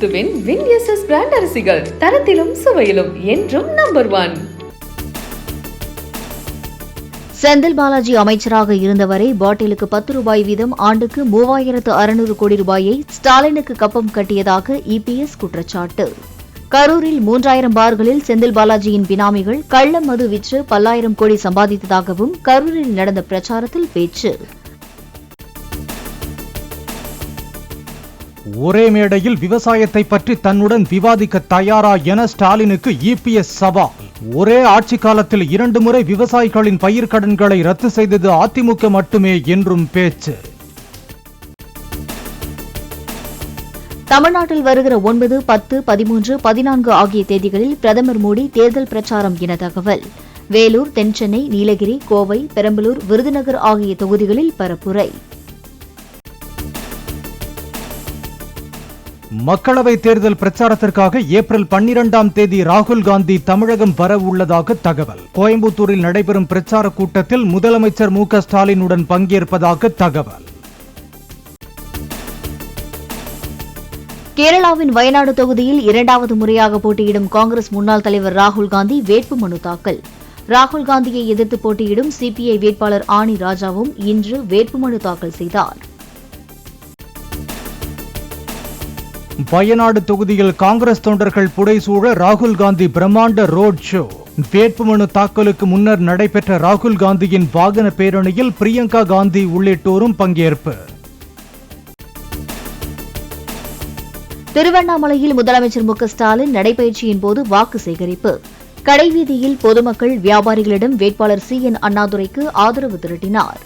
முத்துவின் வின்எஸ்எஸ் brand அரிசிகள் தரத்திலும் சுவையிலும் என்றும் நம்பர் 1. செந்தில் பாலாஜி அமைச்சராக இருந்தவரை பாட்டிலுக்கு 10 ரூபாய் வீதம் ஆண்டுக்கு 3600 கோடி ரூபாயை ஸ்டாலினுக்கு கப்பம் கட்டியதாக இபிஎஸ் குற்றச்சாட்டு. கரூரில் 3000 பார்களில் செந்தில் பாலாஜியின் பினாமிகள் கள்ள மது விற்று பல்லாயிரம் கோடி சம்பாதித்ததாகவும் கரூரில் நடந்த பிரச்சாரத்தில் பேச்சு. ஒரே மேடையில் விவசாயத்தை பற்றி தன்னுடன் விவாதிக்க தயாரா என ஸ்டாலினுக்கு இபிஎஸ் சவால். ஒரே ஆட்சி காலத்தில் 2 முறை விவசாயிகளின் பயிர்க்கடன்களை ரத்து செய்தது அதிமுக மட்டுமே என்றும் பேச்சு. தமிழ்நாட்டில் வருகிற 9, 10, 13, 14 ஆகிய தேதிகளில் பிரதமர் மோடி தேர்தல் பிரச்சாரம் என தகவல். வேலூர், தென்சென்னை, நீலகிரி, கோவை, பெரம்பலூர், விருதுநகர் ஆகிய தொகுதிகளில் பரப்புரை. மக்களவை தேர்தல் பிரச்சாரத்திற்காக ஏப்ரல் 12ஆம் தேதி ராகுல் காந்தி தமிழகம் வர உள்ளதாக தகவல். கோயம்புத்தூரில் நடைபெறும் பிரச்சார கூட்டத்தில் முதலமைச்சர் மு க ஸ்டாலினுடன் பங்கேற்பதாக தகவல். கேரளாவின் வயநாடு தொகுதியில் 2வது முறையாக போட்டியிடும் காங்கிரஸ் முன்னாள் தலைவர் ராகுல் காந்தி வேட்புமனு தாக்கல். ராகுல் காந்தியை எதிர்த்து போட்டியிடும் சிபிஐ வேட்பாளர் ஆனி ராஜாவும் இன்று வேட்புமனு தாக்கல் செய்தார். வயநாடு தொகுதியில் காங்கிரஸ் தொண்டர்கள் புடைசூழ ராகுல் காந்தி பிரம்மாண்ட ரோட் ஷோ. வேட்புமனு தாக்கலுக்கு முன்னர் நடைபெற்ற ராகுல் காந்தியின் வாகன பேரணியில் பிரியங்கா காந்தி உள்ளிட்டோரும் பங்கேற்பு. திருவண்ணாமலையில் முதலமைச்சர் மு க ஸ்டாலின் நடைபயிற்சியின் போது வாக்கு சேகரிப்பு. கடைவீதியில் பொதுமக்கள் வியாபாரிகளிடம் வேட்பாளர் சி.என். அண்ணாதுரைக்கு ஆதரவு திரட்டினார்.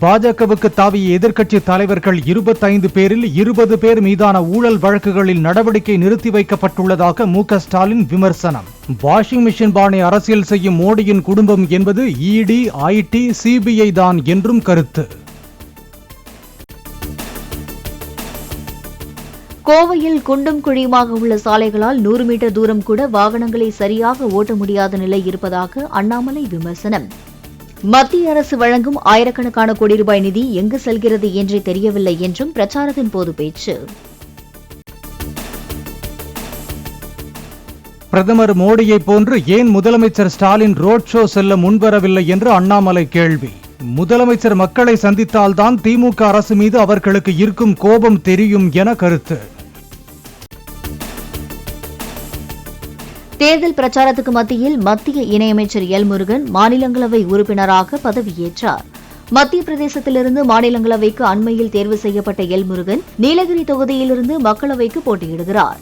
பாஜகவுக்கு தாவிய எதிர்க்கட்சி தலைவர்கள் 25 பேரில் 20 பேர் மீதான ஊழல் வழக்குகளில் நடவடிக்கை நிறுத்தி வைக்கப்பட்டுள்ளதாக மு க ஸ்டாலின் விமர்சனம். வாஷிங் மிஷின் பாணி அரசியல் செய்யும் மோடியின் குடும்பம் என்பது இடி, ஐடி, சிபிஐ தான் என்றும் கருத்து. கோவையில் குண்டும் குழியுமாக உள்ள சாலைகளால் 100 மீட்டர் தூரம் கூட வாகனங்களை சரியாக ஓட்ட முடியாத நிலை இருப்பதாக அண்ணாமலை விமர்சனம். மத்திய அரசு வழங்கும் ஆயிரக்கணக்கான கோடி ரூபாய் நிதி எங்கு செல்கிறது என்றே தெரியவில்லை என்றும் பிரச்சாரத்தின் போது பேச்சு. பிரதமர் மோடியை போன்று ஏன் முதலமைச்சர் ஸ்டாலின் ரோட் ஷோ செல்ல முன்வரவில்லை என்று அண்ணாமலை கேள்வி. முதலமைச்சர் மக்களை சந்தித்தால்தான் திமுக அரசு மீது அவர்களுக்கு இருக்கும் கோபம் தெரியும் என கருத்து. தேர்தல் பிரச்சாரத்துக்கு மத்தியில் மத்திய இணையமைச்சர் எல் முருகன் மாநிலங்களவை உறுப்பினராக பதவியேற்றார். மத்திய பிரதேசத்திலிருந்து மாநிலங்களவைக்கு அண்மையில் தேர்வு செய்யப்பட்ட எல் முருகன் நீலகிரி தொகுதியிலிருந்து மக்களவைக்கு போட்டியிடுகிறார்.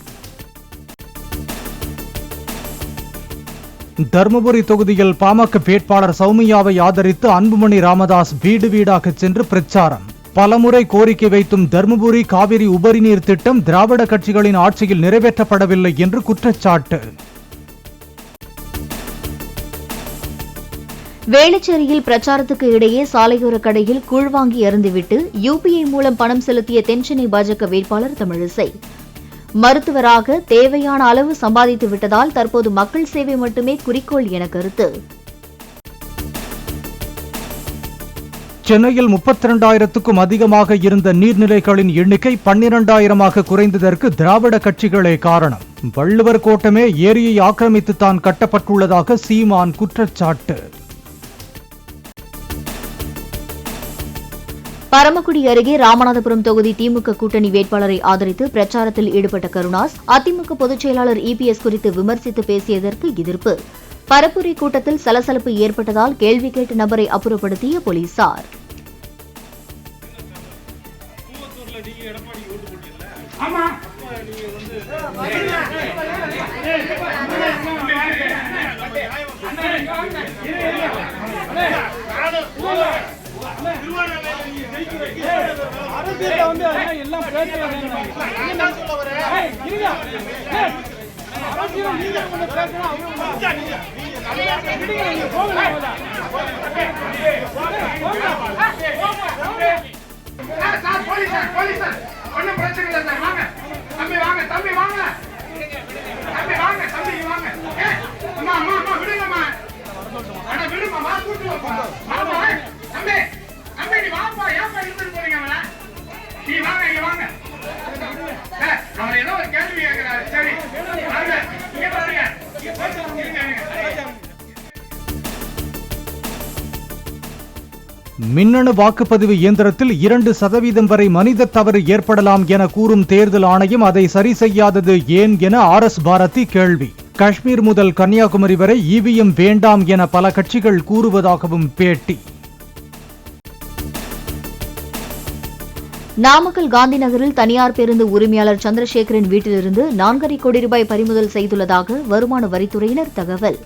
தருமபுரி தொகுதியில் பாமக வேட்பாளர் சௌமியாவை ஆதரித்து அன்புமணி ராமதாஸ் வீடு வீடாக சென்று பிரச்சாரம். பலமுறை கோரிக்கை வைத்தும் தருமபுரி காவிரி உபரிநீர் திட்டம் திராவிட கட்சிகளின் ஆட்சியில் நிறைவேற்றப்படவில்லை என்று குற்றச்சாட்டு. வேளச்சேரியில் பிரச்சாரத்துக்கு இடையே சாலையோர கடையில் கூழ் வாங்கி அருந்துவிட்டு யுபிஐ மூலம் பணம் செலுத்திய தென்சென்னை பாஜக வேட்பாளர் தமிழிசை. மருத்துவராக தேவையான அளவு சம்பாதித்து விட்டதால் தற்போது மக்கள் சேவை மட்டுமே குறிக்கோள் என கருத்து. சென்னையில் 32,000க்கும் அதிகமாக இருந்த நீர்நிலைகளின் எண்ணிக்கை 12,000ஆக குறைந்ததற்கு திராவிட கட்சிகளே காரணம். வள்ளுவர் கோட்டமே ஏரியை ஆக்கிரமித்து தான் கட்டப்பட்டுள்ளதாக சீமான் குற்றச்சாட்டு. பரமக்குடி அருகே ராமநாதபுரம் தொகுதி திமுக கூட்டணி வேட்பாளரை ஆதரித்து பிரச்சாரத்தில் ஈடுபட்ட கருணாஸ் அதிமுக பொதுச் செயலாளர் இபிஎஸ் குறித்து விமர்சித்து பேசியதற்கு எதிர்ப்பு. பரப்புரை கூட்டத்தில் சலசலப்பு ஏற்பட்டதால் கேள்வி கேட்ட நபரை அப்புறப்படுத்திய போலீசார். நீ மின்னணு வாக்குப்பதிவு இயந்திரத்தில் 2% வரை மனித தவறு ஏற்படலாம் என கூறும் தேர்தல் ஆணையம் அதை சரி செய்யாதது ஏன் என RS பாரதி கேள்வி. காஷ்மீர் முதல் கன்னியாகுமரி வரை EVM வேண்டாம் என பல கட்சிகள் கூறுவதாகவும் பேட்டி. நாமக்கல் காந்தி நகரில் தனியார் பேருந்து உரிமையாளர் சந்திரசேகரின் வீட்டிலிருந்து 4.5 கோடி ரூபாய் பறிமுதல் செய்துள்ளதாக வருமான வரித்துறையினர் தகவல்.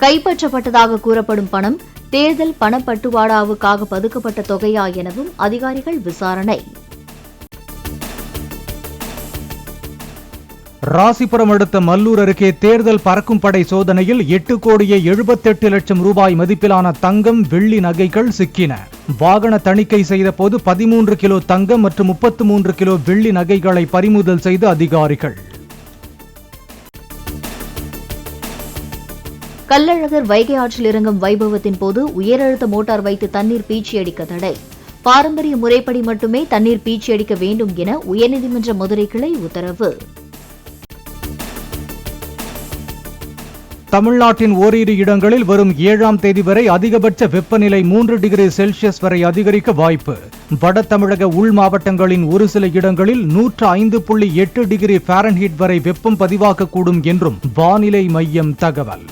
கைப்பற்றப்பட்டதாக கூறப்படும் பணம் தேர்தல் பணப்பட்டுவாடாவுக்காக பதுக்கப்பட்ட தொகையா எனவும் அதிகாரிகள் விசாரணை. ராசிபுரம் அடுத்த மல்லூர் அருகே தேர்தல் பறக்கும் படை சோதனையில் 8,78,00,000 ரூபாய் மதிப்பிலான தங்கம், வெள்ளி நகைகள் சிக்கின. வாகன தணிக்கை செய்தபோது 13 கிலோ தங்கம் மற்றும் 33 கிலோ வெள்ளி நகைகளை பறிமுதல் செய்த அதிகாரிகள். கள்ளழகர் வைகை ஆற்றில் இறங்கும் வைபவத்தின் போது உயரழுத்த மோட்டார் வைத்து தண்ணீர் பீச்சியடிக்க தடை. பாரம்பரிய முறைப்படி மட்டுமே தண்ணீர் பீச்சியடிக்க வேண்டும் என உயர்நீதிமன்ற மதுரை கிளை உத்தரவு. தமிழ்நாட்டின் ஓரிரு இடங்களில் வரும் 7ஆம் தேதி வரை அதிகபட்ச வெப்பநிலை 3 டிகிரி செல்சியஸ் வரை அதிகரிக்க வாய்ப்பு. வட தமிழக உள் மாவட்டங்களின் ஒரு சில இடங்களில் 105.8 டிகிரி ஃபாரன்ஹீட் வரை வெப்பம் பதிவாகக்கூடும் என்றும் வானிலை மையம் தகவல்.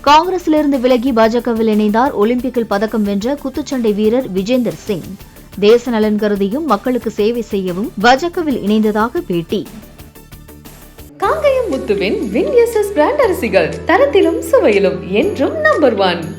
காங்கிரசிலிருந்து விலகி பாஜகவில் இணைந்தார் ஒலிம்பிக்கில் பதக்கம் வென்ற குத்துச்சண்டை வீரர் விஜேந்தர் சிங். தேச நலன் கருதியும் மக்களுக்கு சேவை செய்யவும் பாஜகவில் இணைந்ததாக பேட்டி. காங்கயம் முத்துவின் வின் எஸ்எஸ் பிராண்ட் அரிசிகள் தரத்திலும் சுவையிலும் என்றும் நம்பர் 1.